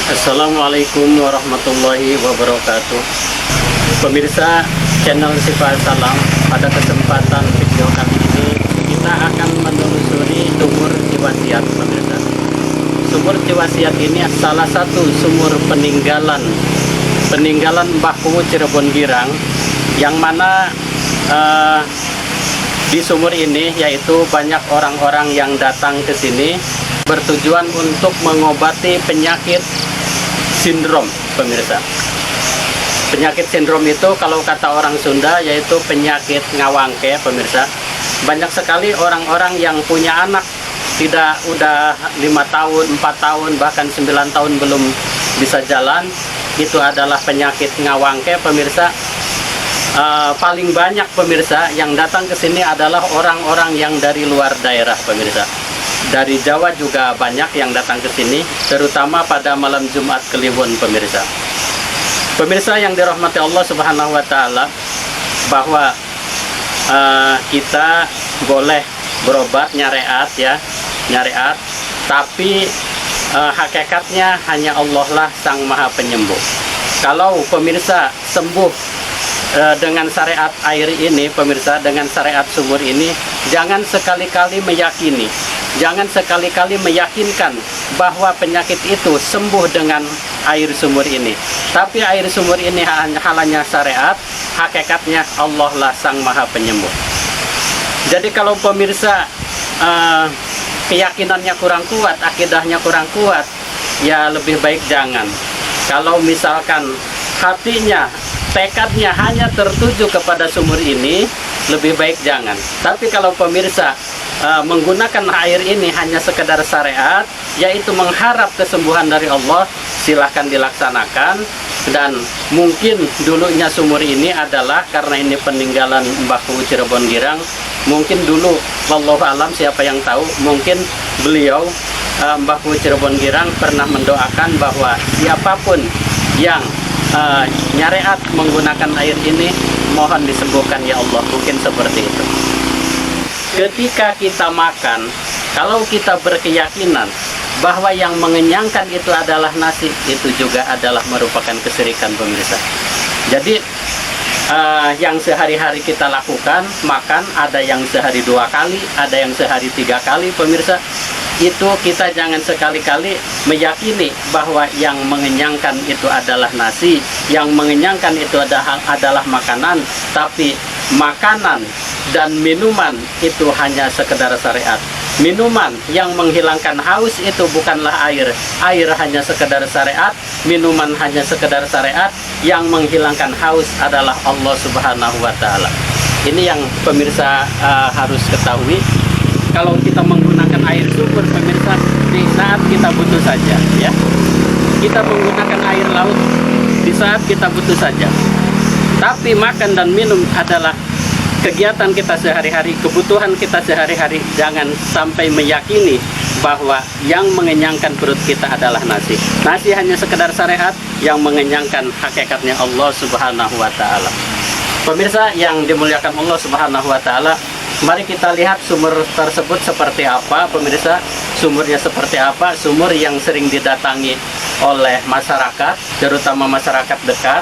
Assalamualaikum warahmatullahi wabarakatuh. Pemirsa channel Sifa Salam, pada kesempatan video kali ini kita akan menelusuri sumur Ciwasiat. Pemirsa, sumur Ciwasiat ini salah satu sumur peninggalan Mbah Kuwu Cirebon Girang, yang mana di sumur ini yaitu banyak orang-orang yang datang ke sini bertujuan untuk mengobati penyakit sindrom. Pemirsa, penyakit sindrom itu kalau kata orang Sunda yaitu penyakit ngawangke. Pemirsa, banyak sekali orang-orang yang punya anak udah 5 tahun, 4 tahun, bahkan 9 tahun belum bisa jalan. Itu adalah penyakit ngawangke. Pemirsa, paling banyak pemirsa yang datang ke sini adalah orang-orang yang dari luar daerah. Pemirsa, dari Jawa juga banyak yang datang ke sini, terutama pada malam Jumat Kliwon. Pemirsa yang dirahmati Allah Subhanahu wa Ta'ala, bahwa kita boleh berobat nyariat, tapi hakikatnya hanya Allah lah Sang Maha Penyembuh. Kalau pemirsa sembuh dengan syariat air ini, pemirsa, dengan syariat sumur ini, jangan sekali-kali meyakini, jangan sekali-kali meyakinkan bahwa penyakit itu sembuh dengan air sumur ini. Tapi air sumur ini hanya syariat, hakikatnya Allah lah Sang Maha Penyembuh. Jadi kalau pemirsa keyakinannya kurang kuat, akidahnya kurang kuat, ya lebih baik jangan. Kalau misalkan hatinya, tekadnya hanya tertuju kepada sumur ini, lebih baik jangan. Tapi kalau pemirsa menggunakan air ini hanya sekedar syariat, yaitu mengharap kesembuhan dari Allah, silahkan dilaksanakan. Dan mungkin dulunya sumur ini adalah karena ini peninggalan Mbah Kuwu Cirebon Girang. Mungkin dulu, wallahu alam, siapa yang tahu, mungkin beliau Mbah Kuwu Cirebon Girang pernah mendoakan bahwa siapapun yang nyariat menggunakan air ini, mohon disembuhkan ya Allah. Mungkin seperti itu. Ketika kita makan, kalau kita berkeyakinan bahwa yang mengenyangkan itu adalah nasi, itu juga adalah merupakan kesyirikan, pemirsa. Jadi yang sehari-hari kita lakukan, makan, ada yang sehari 2 kali, ada yang sehari 3 kali, pemirsa. Itu kita jangan sekali-kali meyakini bahwa yang mengenyangkan itu adalah nasi, yang mengenyangkan itu adalah makanan. Tapi makanan dan minuman itu hanya sekedar syariat. Minuman yang menghilangkan haus itu bukanlah air. Air hanya sekedar syariat, minuman hanya sekedar syariat. Yang menghilangkan haus adalah Allah Subhanahu wa Ta'ala. Ini yang pemirsa harus ketahui. Kalau kita menggunakan air sumur, pemirsa, di saat kita butuh saja, ya. Kita menggunakan air laut di saat kita butuh saja. Tapi makan dan minum adalah kegiatan kita sehari-hari, kebutuhan kita sehari-hari. Jangan sampai meyakini bahwa yang mengenyangkan perut kita adalah nasi. Nasi hanya sekedar syariat, yang mengenyangkan hakikatnya Allah Subhanahu wa Ta'ala. Pemirsa yang dimuliakan Allah Subhanahu wa Ta'ala, mari kita lihat sumur tersebut seperti apa, pemirsa. Sumurnya seperti apa? Sumur yang sering didatangi oleh masyarakat, terutama masyarakat dekat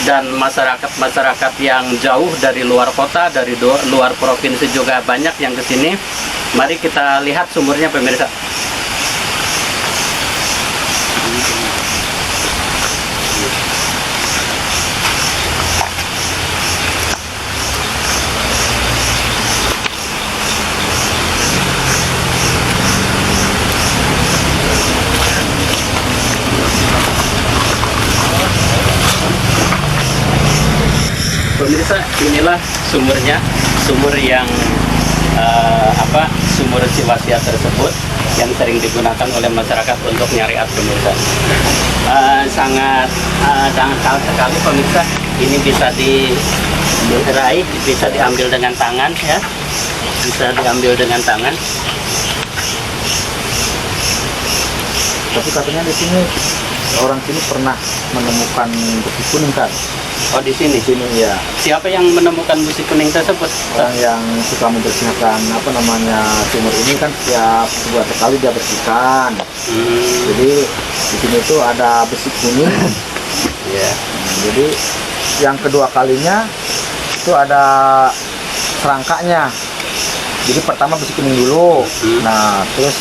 dan masyarakat yang jauh dari luar kota, dari luar provinsi juga banyak yang kesini. Mari kita lihat sumurnya, pemirsa. Pemirsa, inilah sumurnya, sumur yang sumur Ciwasiat tersebut yang sering digunakan oleh masyarakat untuk nyariat, pemirsa. Sangat dangkal sekali, pemirsa. Ini bisa diraih, bisa diambil dengan tangan, ya. Bisa diambil dengan tangan. Tapi katanya di sini orang sini pernah menemukan besi kuning kan. Oh, di sini. Di sini ya. Siapa yang menemukan besi kuning tersebut? Orang yang suka membersihkan apa namanya sumur ini kan setiap sebulan sekali dia bersihkan. Jadi di sini tuh ada besi kuning. Ya. Jadi yang kedua kalinya itu ada serangkanya. Jadi pertama besi kuning dulu. Nah, terus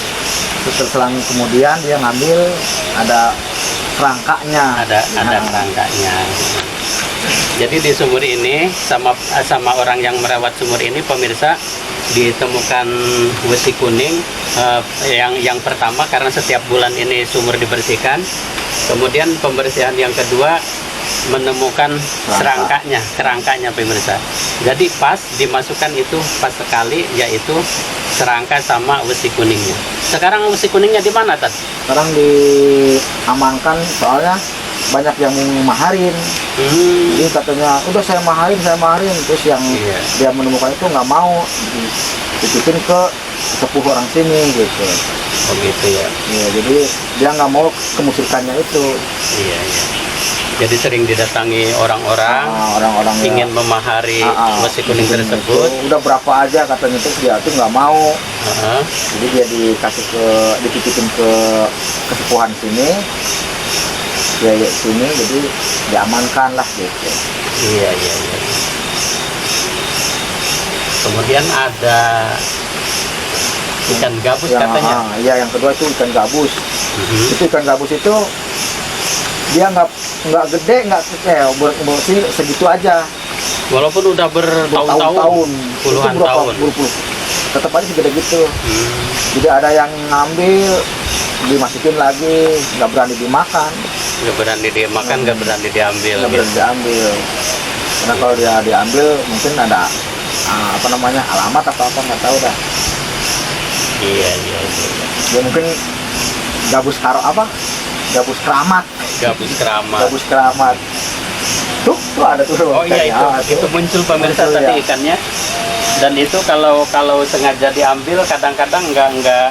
setelah kemudian dia ngambil ada serangkanya. Ada kerangkanya. Jadi di sumur ini sama orang yang merawat sumur ini, pemirsa, ditemukan besi kuning yang pertama karena setiap bulan ini sumur dibersihkan. Kemudian pembersihan yang kedua menemukan kerangkanya pemirsa. Jadi pas dimasukkan itu pas sekali, yaitu serangka sama besi kuningnya. Sekarang besi kuningnya di mana, Tat? Sekarang diamankan soalnya banyak yang maharin. Jadi katanya udah saya maharin, terus yang dia menemukan itu nggak mau dititipin ke sepuh orang sini gitu. Oh gitu ya. Iya, jadi dia nggak mau kemusyrikannya itu. Iya. Jadi sering didatangi orang-orang ingin memahari besi kuning tersebut. Udah berapa aja katanya, terus dia tuh nggak mau. Jadi dia dititipin ke kesepuhan sini. Ya sini, jadi diamankan lah gitu. Iya. Kemudian ada ikan gabus katanya. Iya, yang kedua itu ikan gabus. Itu ikan gabus itu dia nggak gede, nggak kecil, bersih segitu aja. Walaupun udah bertahun-tahun, puluhan tahun, tetap aja segede gitu. Jadi ada yang ngambil, dimasukin lagi, nggak berani dimakan. Nggak berani diambil. Karena kalau dia diambil mungkin ada alamat atau apa nggak tahu dah. Iya. Dia mungkin gabus keramat. Tuh ada tuh. Oh iya, itu muncul pemirsa tadi ikannya. Dan itu kalau sengaja diambil kadang-kadang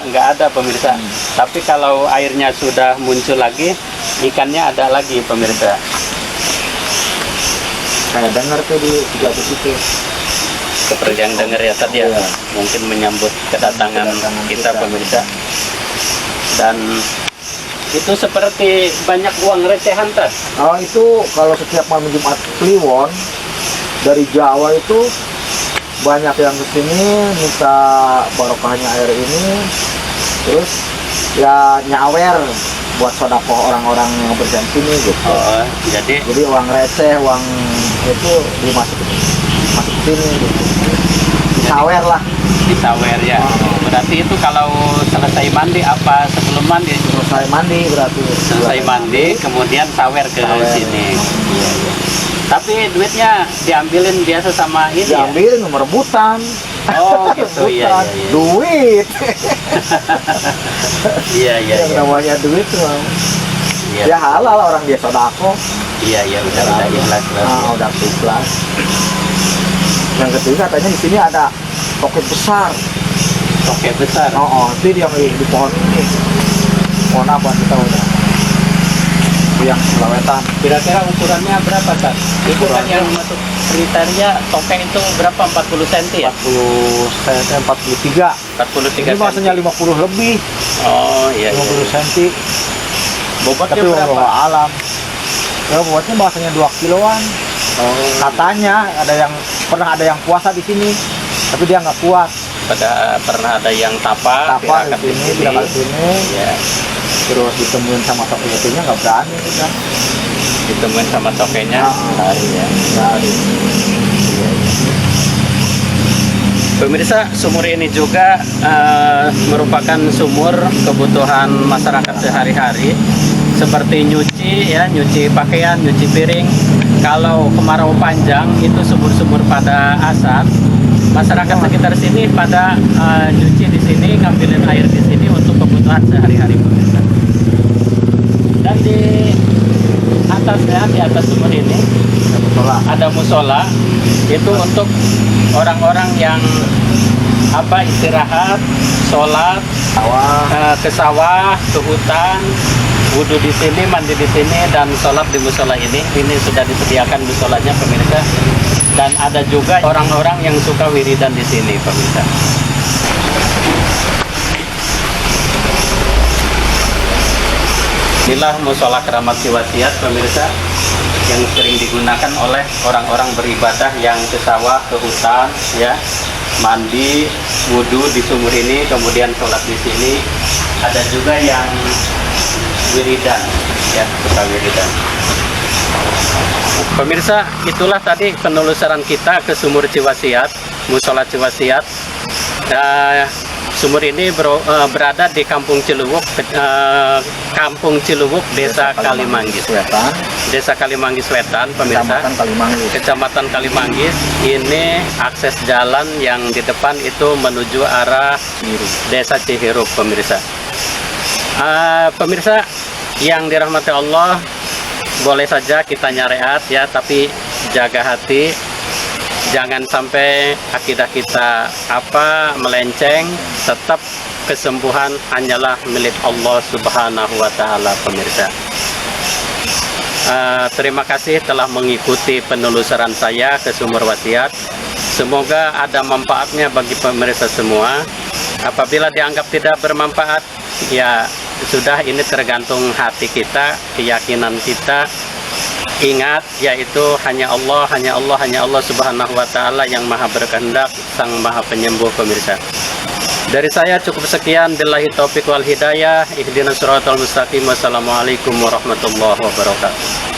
nggak ada pemirsa. Tapi kalau airnya sudah muncul lagi, ikannya ada lagi pemirsa. Saya dengar tuh di gabus itu. Seperti yang dengar ya tadi ya. Mungkin menyambut kedatangan kita pemirsa. Dan itu seperti banyak uang recehan, Tad. Oh, itu kalau setiap malam Jumat Kliwon dari Jawa itu banyak yang kesini minta barokahnya air ini, terus ya nyawer buat sodakoh orang-orang yang berjalan sini gitu. Oh, jadi uang receh, uang itu dimasukin sini gitu. Disawer lah. Disawer ya. Berarti itu kalau selesai mandi apa sebelum mandi? Selesai mandi berarti. Selesai mandi kemudian sawer ke sini. Iya. Tapi duitnya diambilin biasa sama ini. Diambilin rebutan. Oh gitu. Iya. Duit. Iya. Namanya duit tuh. Iya. Ya halal, orang dia sodako. Iya udah ikhlas. Udah ikhlas. Yang ketiga katanya di sini ada toket besar. Itu yang di pohon ini. Pohon apa kita udah. Yang selawetan. Kira-kira ukurannya berapa, Kak? Ukuran yang masuk kriteria toke itu berapa? 40 cm ya? 43. 43 ini bahasanya 50 lebih. Oh iya. 50 cm. Bobotnya tapi berapa? Alam. Ya bobotnya bahasanya 2 kiloan. Katanya pernah ada yang puasa di sini, tapi dia nggak kuat. Pernah ada yang tapa di sini. Ya. Terus ditemuin sama tokenya nggak berani kan? Ditemuin sama tokenya lari ya. Pemirsa, sumur ini juga merupakan sumur kebutuhan masyarakat sehari-hari, seperti nyuci pakaian, nyuci piring. Kalau kemarau panjang itu sumur-sumur pada asap, masyarakat sekitar sini pada nyuci di sini, ngambilin air di sini untuk kebutuhan sehari-hari pemirsa. Dan di atas sumur ini ada musola, itu untuk orang-orang yang istirahat, sholat, ke sawah, ke hutan, wudhu di sini, mandi di sini, dan sholat di musola ini. Ini sudah disediakan musolanya pemirsa. Dan ada juga orang-orang yang suka wiridan di sini pemirsa. Inilah musola Keramat Wasiat pemirsa, yang sering digunakan oleh orang-orang beribadah yang ke sawah, ke hutan, ya, mandi, wudhu di sumur ini, kemudian sholat di sini. Ada juga yang wiridan, ya, suka wiridan. Pemirsa, itulah tadi penelusuran kita ke sumur Ciwasiat, musola Ciwasiat. Sumur ini berada di Kampung Ciluwuk, Desa Kalimanggis Wetan, Desa Kalimanggis Wetan, pemirsa. Kecamatan Kalimanggis. Kecamatan Kalimanggis. Ini akses jalan yang di depan itu menuju arah Desa Cihirup, pemirsa. Pemirsa yang dirahmati Allah, boleh saja kita nyariat ya, tapi jaga hati. Jangan sampai akidah kita melenceng. Tetap kesembuhan hanyalah milik Allah Subhanahu wa Ta'ala, pemirsa. Terima kasih telah mengikuti penelusuran saya ke sumur wasiat. Semoga ada manfaatnya bagi pemirsa semua. Apabila dianggap tidak bermanfaat, ya sudah, ini tergantung hati kita, keyakinan kita. Ingat, yaitu hanya Allah Subhanahu wa Ta'ala yang maha berkehendak, sang maha penyembuh, pemirsa. Dari saya cukup sekian. Billahi taufiq wal hidayah. Ihdinas siratal mustaqim. Wassalamualaikum warahmatullahi wabarakatuh.